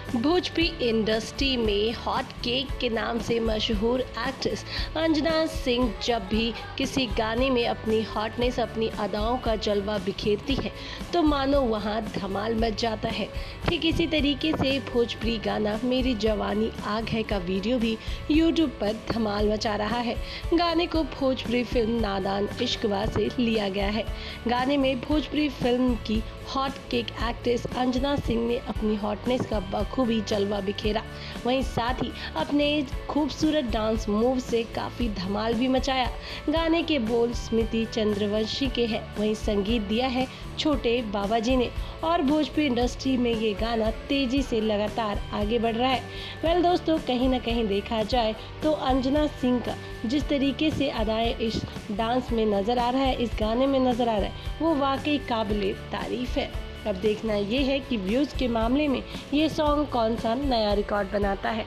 Bhojpuri industry में hot cake के नाम से मशहूर एक्ट्रेस अंजना सिंह जब भी किसी गाने में अपनी हॉटनेस, अपनी अदाओं का जलवा बिखेरती है तो मानो वहाँ धमाल मच जाता है। ठीक इसी तरीके से भोजपुरी गाना मेरी जवानी आग है का वीडियो भी यूट्यूब पर धमाल मचा रहा है। गाने को भोजपुरी फिल्म नादान इश्कवा से लिया गया है। गाने में भोजपुरी फिल्म की hot cake actress Anjana Singh ने अपनी हॉटनेस का बखूबी जलवा बिखेरा, वहीं साथ ही अपने खूबसूरत डांस मूव से काफ़ी धमाल भी मचाया। गाने के बोल स्मृति चंद्रवंशी के हैं, वहीं संगीत दिया है छोटे बाबा जी ने और भोजपुरी इंडस्ट्री में ये गाना तेजी से लगातार आगे बढ़ रहा है। दोस्तों, कहीं ना कहीं देखा जाए तो अंजना सिंह का जिस तरीके से अदाएं इस डांस में नज़र आ रहा है, इस गाने में नज़र आ रहा है, वो वाकई काबिले तारीफ है। अब देखना ये है कि व्यूज़ के मामले में ये सॉन्ग कौन सा नया रिकॉर्ड बनाता है।